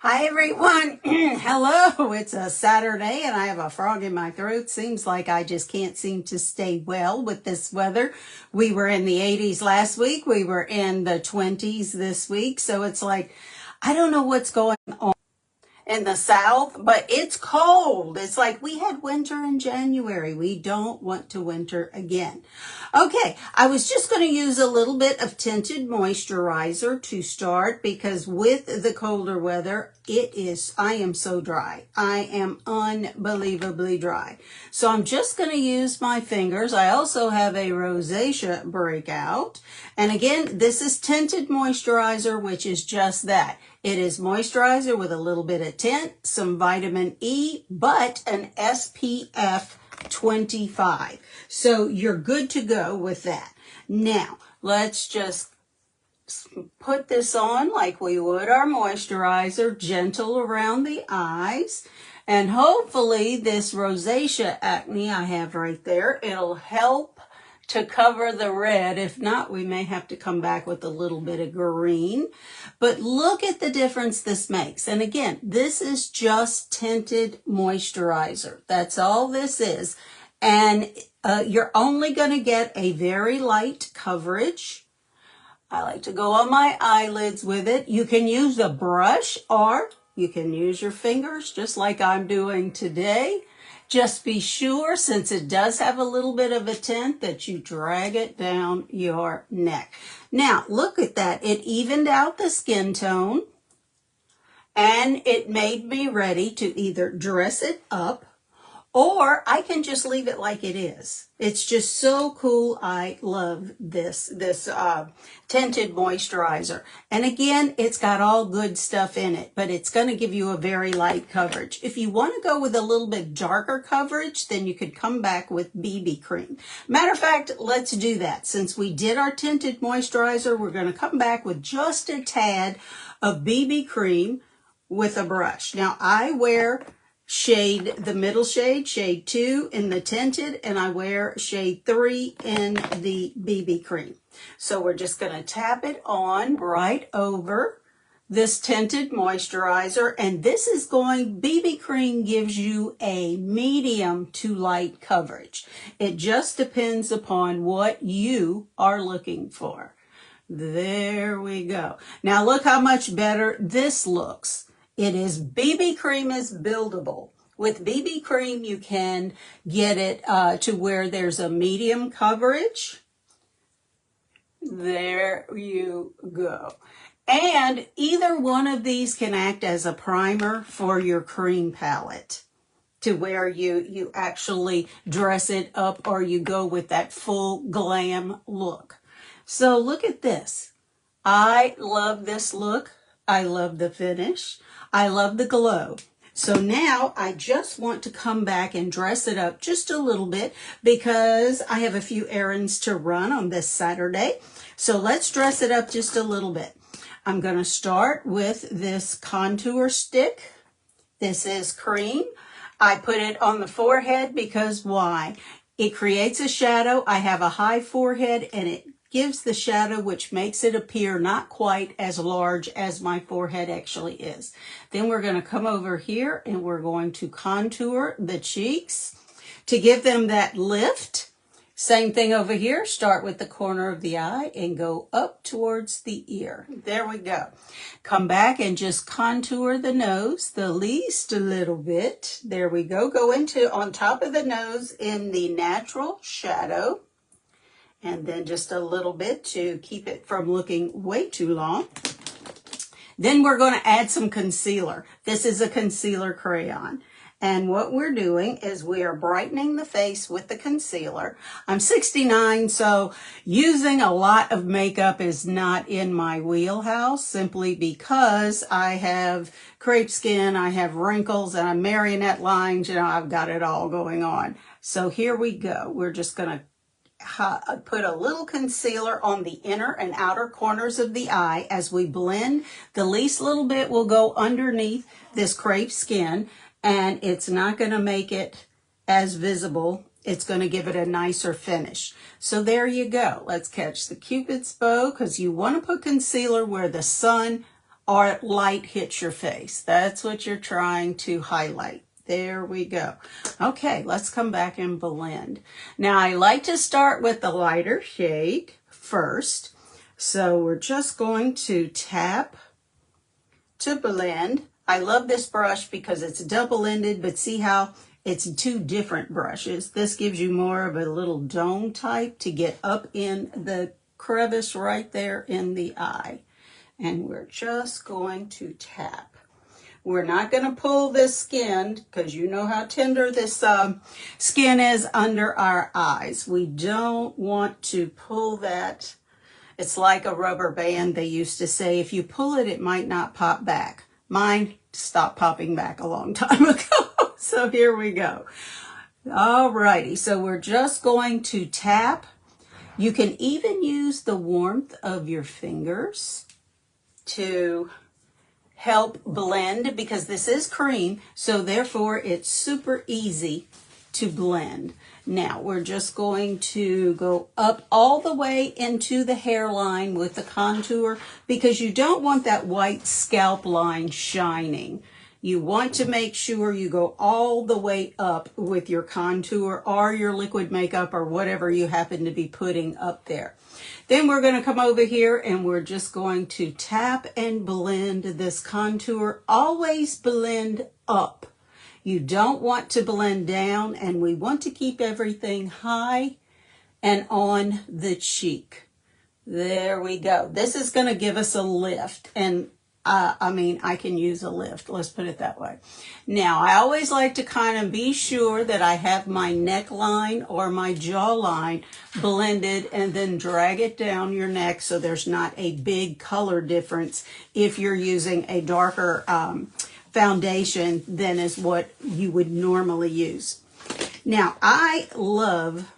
Hi everyone. Hello. It's a Saturday and I have a frog in my throat. Seems like I just can't seem to stay well with this weather. We were in the 80s last week. We were in the 20s this week. So it's like, I don't know what's going on in the South, but it's cold. It's like we had winter in January. We don't want to winter again. Okay, I was just going to use a little bit of tinted moisturizer to start because with the colder weather, I am so dry. I am unbelievably dry. So I'm just going to use my fingers. I also have a rosacea breakout. And again, this is tinted moisturizer, which is just that. It is moisturizer with a little bit of tint, some vitamin E, but an SPF 25. So you're good to go with that. Now, let's just put this on like we would our moisturizer, gentle around the eyes. And hopefully this rosacea acne I have right there, it'll help to cover the red. If not, we may have to come back with a little bit of green. But look at the difference this makes. And again, this is just tinted moisturizer. That's all this is. And you're only going to get a very light coverage. I like to go on my eyelids with it. You can use a brush or you can use your fingers just like I'm doing today. Just be sure, since it does have a little bit of a tint, that you drag it down your neck. Now, look at that. It evened out the skin tone, and it made me ready to either dress it up, or I can just leave it like it is. It's just so cool. I love this tinted moisturizer. And again, it's got all good stuff in it, but it's going to give you a very light coverage. If you want to go with a little bit darker coverage, then you could come back with BB cream. Matter of fact, let's do that. Since we did our tinted moisturizer, we're going to come back with just a tad of BB cream with a brush. Now, I wear the middle shade, shade 2 in the tinted, and I wear shade 3 in the BB cream. So we're just going to tap it on right over this tinted moisturizer, and BB cream gives you a medium to light coverage. It just depends upon what you are looking for. There we go. Now look how much better this looks. BB cream is buildable. With BB cream, you can get it to where there's a medium coverage. There you go. And either one of these can act as a primer for your cream palette, to where you actually dress it up or you go with that full glam look. So look at this. I love this look. I love the finish. I love the glow. So now I just want to come back and dress it up just a little bit because I have a few errands to run on this Saturday. So let's dress it up just a little bit. I'm going to start with this contour stick. This is cream. I put it on the forehead because why? It creates a shadow. I have a high forehead and it gives the shadow, which makes it appear not quite as large as my forehead actually is. Then we're going to come over here and we're going to contour the cheeks to give them that lift. Same thing over here. Start with the corner of the eye and go up towards the ear. There we go. Come back and just contour the nose the least a little bit. There we go. Go into on top of the nose in the natural shadow. And then just a little bit to keep it from looking way too long. Then we're going to add some concealer. This is a concealer crayon. And what we're doing is we are brightening the face with the concealer. I'm 69, so using a lot of makeup is not in my wheelhouse, simply because I have crepe skin, I have wrinkles, and I'm marionette lines. I've got it all going on. So here we go. We're just going to put a little concealer on the inner and outer corners of the eye as we blend. The least little bit will go underneath this crepe skin, and it's not going to make it as visible. It's going to give it a nicer finish. So there you go. Let's catch the Cupid's bow, because you want to put concealer where the sun or light hits your face. That's what you're trying to highlight. There we go. Okay, let's come back and blend. Now, I like to start with the lighter shade first. So we're just going to tap to blend. I love this brush because it's double-ended, but see how it's two different brushes. This gives you more of a little dome type to get up in the crevice right there in the eye. And we're just going to tap. We're not going to pull this skin because you know how tender this skin is under our eyes. We don't want to pull that. It's like a rubber band, they used to say. If you pull it, it might not pop back. Mine stopped popping back a long time ago. So here we go. Alrighty, so we're just going to tap. You can even use the warmth of your fingers to help blend, because this is cream, so therefore it's super easy to blend. Now we're just going to go up all the way into the hairline with the contour, because you don't want that white scalp line shining. You want to make sure you go all the way up with your contour or your liquid makeup or whatever you happen to be putting up there. Then we're going to come over here and we're just going to tap and blend this contour. Always blend up. You don't want to blend down, and we want to keep everything high and on the cheek. There we go. This is going to give us a lift, and I can use a lift. Let's put it that way. Now, I always like to kind of be sure that I have my neckline or my jawline blended, and then drag it down your neck so there's not a big color difference if you're using a darker foundation than is what you would normally use. Now, I love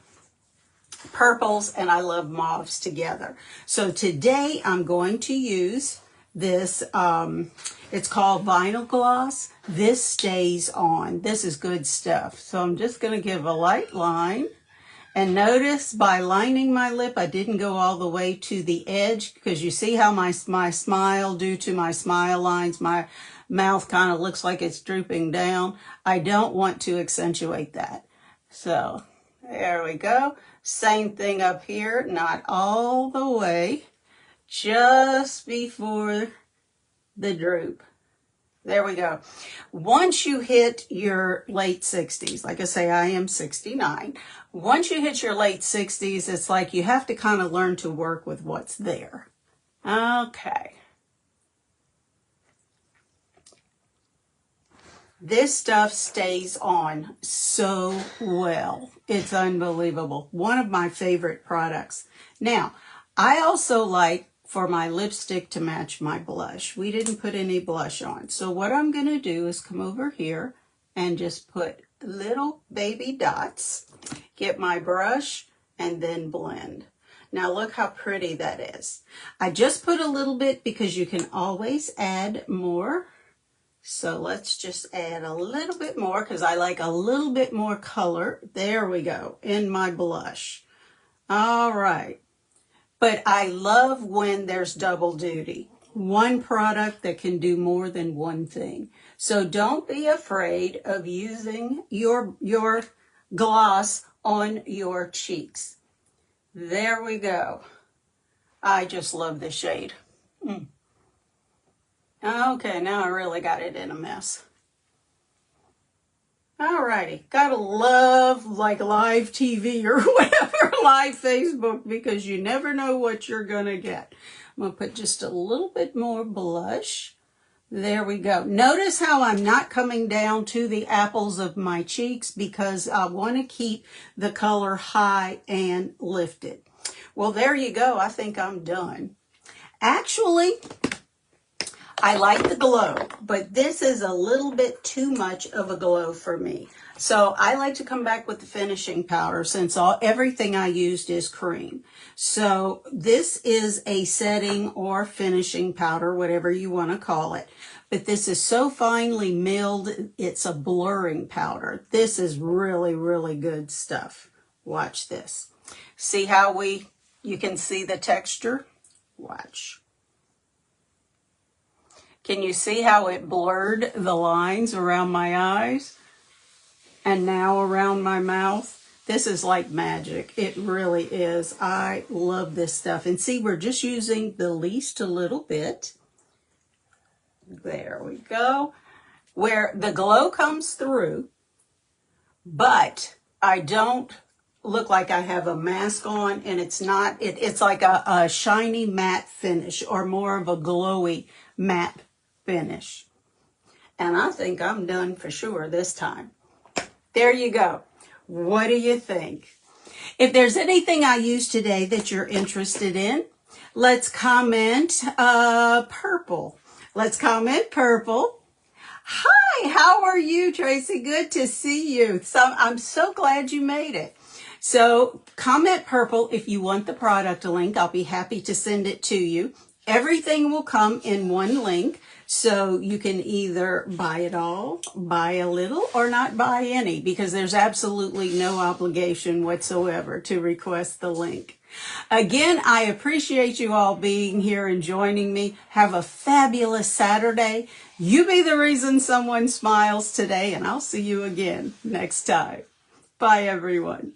purples and I love mauves together. So today I'm going to use this, it's called Vinyl Gloss. This stays on. This is good stuff. So I'm just going to give a light line. And notice by lining my lip, I didn't go all the way to the edge, because you see how my smile, due to my smile lines, my mouth kind of looks like it's drooping down. I don't want to accentuate that. So there we go. Same thing up here, not all the way, just before the droop. There we go. Once you hit your late 60s, like I say, I am 69. Once you hit your late 60s, it's like you have to kind of learn to work with what's there. Okay. This stuff stays on so well. It's unbelievable. One of my favorite products. Now, I also like for my lipstick to match my blush. We didn't put any blush on. So what I'm going to do is come over here and just put little baby dots, get my brush, and then blend. Now look how pretty that is. I just put a little bit because you can always add more. So let's just add a little bit more because I like a little bit more color. There we go, in my blush. All right. But I love when there's double duty. One product that can do more than one thing. So don't be afraid of using your gloss on your cheeks. There we go. I just love the shade. Okay, now I really got it in a mess. Alrighty, gotta love like live TV or whatever, live Facebook, because you never know what you're gonna get. I'm gonna put just a little bit more blush. There we go. Notice how I'm not coming down to the apples of my cheeks because I want to keep the color high and lifted. Well, there you go. I think I'm done. Actually, I like the glow, but this is a little bit too much of a glow for me. So I like to come back with the finishing powder since everything I used is cream. So this is a setting or finishing powder, whatever you want to call it. But this is so finely milled, it's a blurring powder. This is really, really good stuff. Watch this. See how you can see the texture? Watch. Can you see how it blurred the lines around my eyes? And now around my mouth? This is like magic. It really is. I love this stuff. And see, we're just using the least a little bit. There we go. Where the glow comes through, but I don't look like I have a mask on, and it's not, it's like a shiny matte finish, or more of a glowy matte finish. And I think I'm done for sure this time. There you go. What do you think? If there's anything I used today that you're interested in, let's comment purple. Let's comment purple. Hi, how are you, Tracy? Good to see you. I'm so glad you made it. So comment purple if you want the product link. I'll be happy to send it to you. Everything will come in one link, so you can either buy it all, buy a little, or not buy any, because there's absolutely no obligation whatsoever to request the link. Again, I appreciate you all being here and joining me. Have a fabulous Saturday. You be the reason someone smiles today, and I'll see you again next time. Bye, everyone.